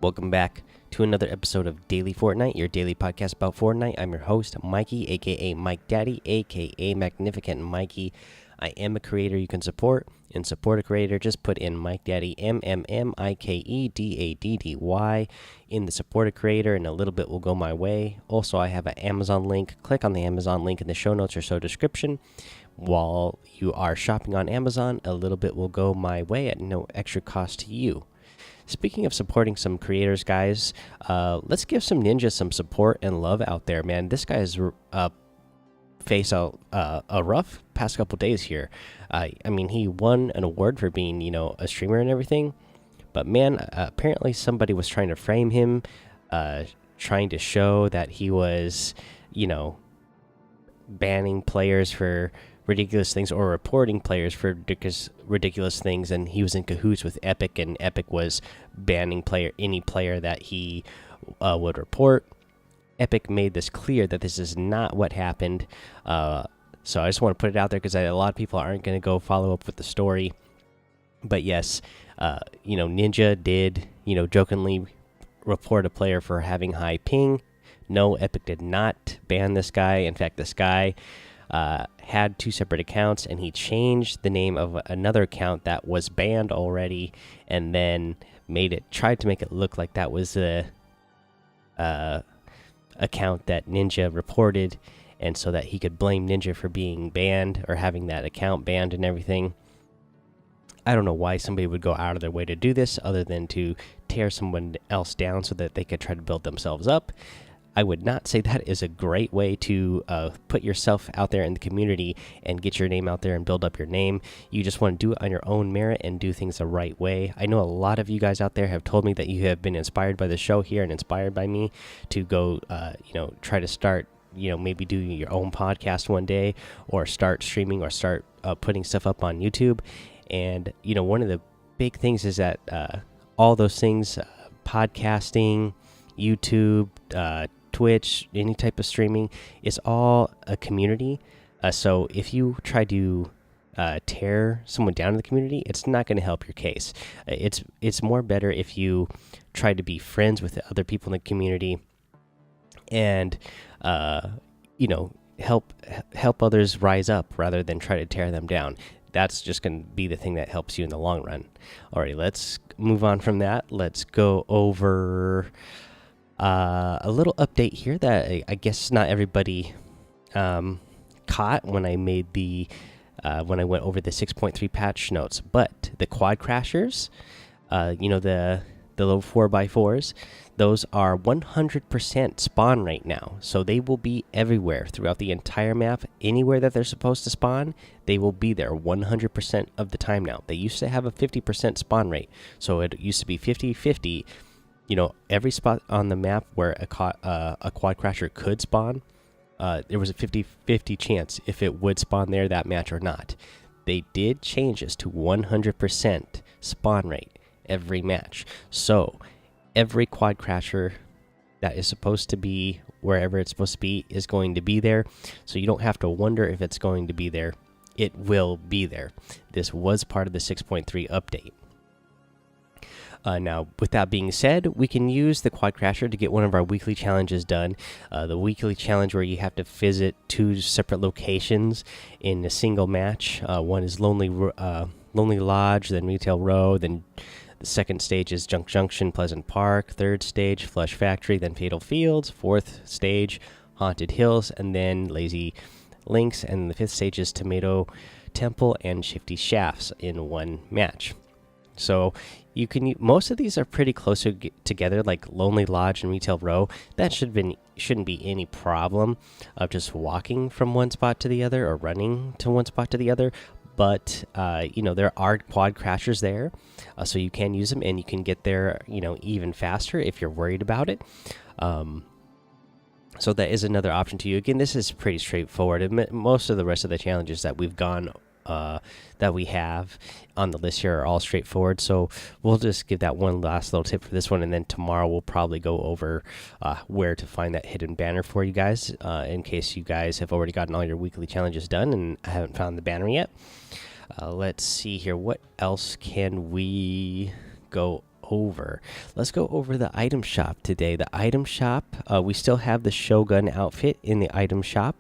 Welcome back to another episode of Daily Fortnite, your daily podcast about Fortnite. I'm your host, Mikey, aka MikeDaddy, aka MagnificantMikie. I am a creator you can support. And support a creator, just put in MikeDaddy, MMMikeDaddy in the support a creator, and a little bit will go my way. Also, I have an Amazon link. Click on the Amazon link in the show notes or so description. While you are shopping on Amazon, a little bit will go my way at no extra cost to you. Speaking of supporting some creators, guys, let's give some ninjas some support and love out there, man. This guy has faced a rough past couple days here. I mean, he won an award for being, a streamer and everything, but man, apparently somebody was trying to frame him, trying to show that he was, banning players for ridiculous things or reporting players for ridiculous things, and he was in cahoots with Epic, and Epic was banning any player that he would report. Epic made this clear that this is not what happened, so I just want to put it out there because a lot of people aren't going to go follow up with the story. But yes, Ninja did jokingly report a player for having high ping. No, Epic did not ban this guy. In fact, this guy had two separate accounts, and he changed the name of another account that was banned already, and then tried to make it look like that was the account that Ninja reported, and so that he could blame Ninja for being banned or having that account banned and everything. I don't know why somebody would go out of their way to do this other than to tear someone else down so that they could try to build themselves up. I would not say that is a great way to put yourself out there in the community and get your name out there and build up your name. You just want to do it on your own merit and do things the right way. I know a lot of you guys out there have told me that you have been inspired by the show here and inspired by me to go, try to start, maybe doing your own podcast one day, or start streaming, or start putting stuff up on YouTube. And, one of the big things is that all those things, podcasting, YouTube, Twitch, any type of streaming, is all a community. So if you try to tear someone down in the community, it's not going to help your case. It's more better if you try to be friends with the other people in the community, and help others rise up rather than try to tear them down. That's just going to be the thing that helps you in the long run. Alrighty, let's move on from that. Let's go over a little update here that I guess not everybody caught when I made when I went over the 6.3 patch notes. But the Quadcrashers, the little 4x4s, those are 100% spawn right now. So they will be everywhere throughout the entire map. Anywhere that they're supposed to spawn, they will be there 100% of the time now. They used to have a 50% spawn rate, so it used to be 50-50. Every spot on the map where a Quadcrasher could spawn, there was a 50-50 chance if it would spawn there that match or not. They did change this to 100% spawn rate every match. So every Quadcrasher that is supposed to be wherever it's supposed to be is going to be there. So you don't have to wonder if it's going to be there. It will be there. This was part of the 6.3 update. Now, with that being said, we can use the Quadcrasher to get one of our weekly challenges done. The weekly challenge where you have to visit two separate locations in a single match. One is Lonely Lodge, then Retail Row, then the second stage is Junk Junction, Pleasant Park. Third stage, Flush Factory, then Fatal Fields. Fourth stage, Haunted Hills, and then Lazy Links. And the fifth stage is Tomato Temple and Shifty Shafts in one match. So you can most of these are pretty close together, like Lonely Lodge and Retail Row. That shouldn't be any problem of just walking from one spot to the other or running to one spot to the other. But there are Quadcrashers there, so you can use them, and you can get there even faster if you're worried about it. So that is another option to you. Again, this is pretty straightforward. And most of the rest of the challenges that we've gone that we have on the list here are all straightforward. So we'll just give that one last little tip for this one, and then tomorrow we'll probably go over where to find that hidden banner for you guys, in case you guys have already gotten all your weekly challenges done and haven't found the banner yet. Let's see here. What else can we go over. Let's go over the item shop today. The item shop, we still have the Shogun outfit in the item shop.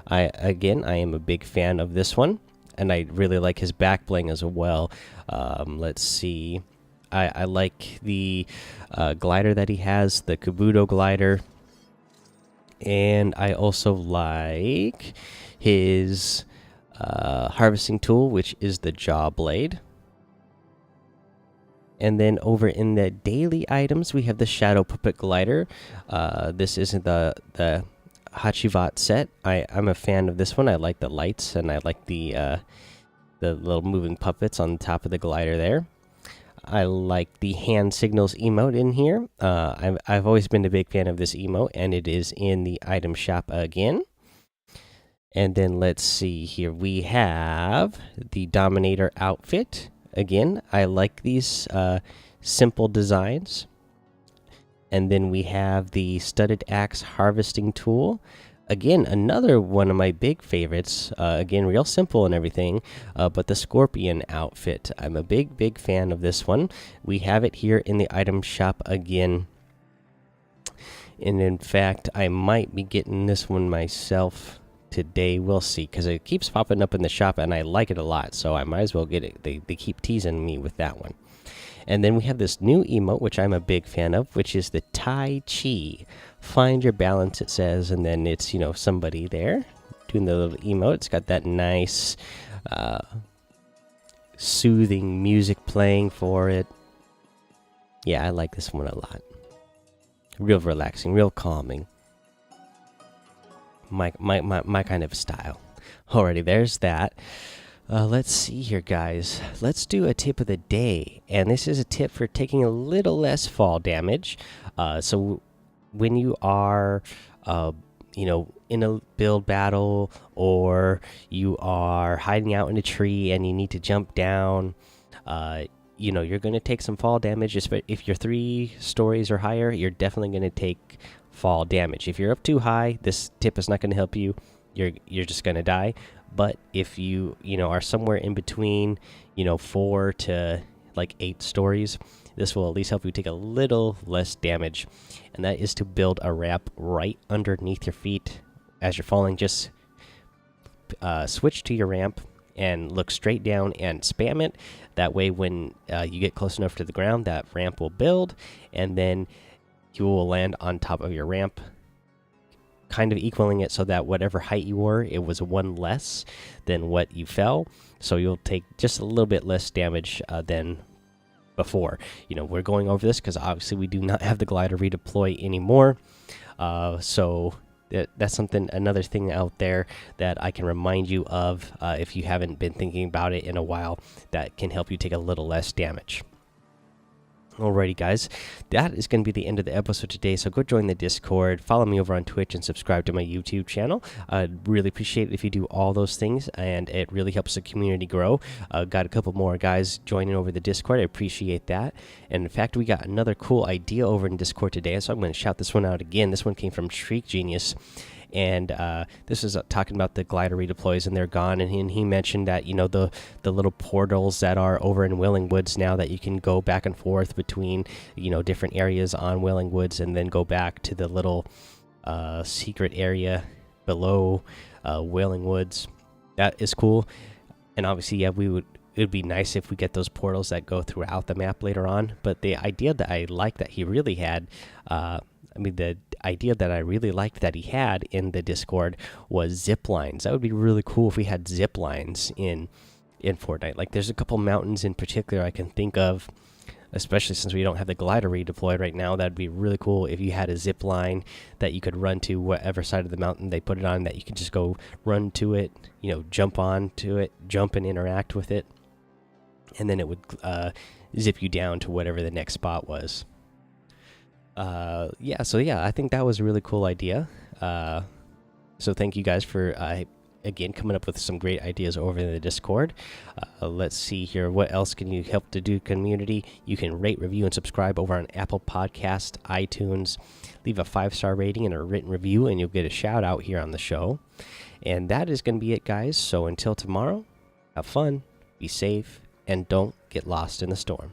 I am a big fan of this one, and I really like his back bling as well. Let's see. I like the glider that he has, the Kabuto glider. And I also like his harvesting tool, which is the jaw blade. And then over in the daily items, we have the shadow puppet glider. This isn't the Hachivat set. I'm a fan of this one. I like the lights, and I like the little moving puppets on the top of the glider there. I like the hand signals emote in here. I've always been a big fan of this emote, and it is in the item shop again. And then let's see here. We have the Dominator outfit. Again, I like these simple designs. And then we have the studded axe harvesting tool. Again, another one of my big favorites. Again, real simple and everything, but the Scorpion outfit. I'm a big fan of this one. We have it here in the item shop again. And in fact, I might be getting this one myself today. We'll see, because it keeps popping up in the shop, and I like it a lot, so I might as well get it. They keep teasing me with that one. And then we have this new emote, which I'm a big fan of, which is the Tai Chi. Find your balance, it says, and then it's, somebody there doing the little emote. It's got that nice, soothing music playing for it. Yeah, I like this one a lot. Real relaxing, real calming. My kind of style. Alrighty, there's that. Let's see here, guys. Let's do a tip of the day, and this is a tip for taking a little less fall damage. So when you are, in a build battle, or you are hiding out in a tree and you need to jump down, you're going to take some fall damage. If you're 3 stories or higher, you're definitely going to take fall damage. If you're up too high, this tip is not going to help you. You're just going to die. But if you are somewhere in between 4 to like 8 stories, this will at least help you take a little less damage. And that is to build a ramp right underneath your feet as you're falling. Just switch to your ramp and look straight down and spam it. That way when you get close enough to the ground, that ramp will build, and then you will land on top of your ramp, kind of equaling it so that whatever height you were, it was 1 less than what you fell. So you'll take just a little bit less damage than before. We're going over this because obviously we do not have the glider redeploy anymore. So that's another thing out there that I can remind you of if you haven't been thinking about it in a while, that can help you take a little less damage. Alrighty, guys, that is going to be the end of the episode today. So go join the Discord, follow me over on Twitch, and subscribe to my YouTube channel. I'd really appreciate it if you do all those things, and it really helps the community grow. Got a couple more guys joining over the Discord. I appreciate that. And in fact, we got another cool idea over in Discord today, so I'm going to shout this one out again. This one came from Shriek Genius. And this is talking about the glider redeploys, and they're gone. And he mentioned that the little portals that are over in Willing Woods now, that you can go back and forth between different areas on Willing Woods, and then go back to the little secret area below Willing Woods. That is cool. And obviously, yeah, it would be nice if we get those portals that go throughout the map later on. But the idea that I like that he really had, the idea that I really liked that he had in the Discord was zip lines. That would be really cool if we had zip lines in Fortnite. Like, there's a couple mountains in particular I can think of, especially since we don't have the glider redeployed right now. That'd be really cool if you had a zip line that you could run to whatever side of the mountain they put it on, that you could just go run to it, jump on to it, jump and interact with it, and then it would zip you down to whatever the next spot was. I think that was a really cool idea. So thank you guys for again coming up with some great ideas over in the Discord. Let's see here, what else can you help to do, community? You can rate, review, and subscribe over on Apple Podcast, iTunes. Leave a 5-star rating and a written review, and you'll get a shout out here on the show. And that is going to be it, guys. So until tomorrow, have fun, be safe, and don't get lost in the storm.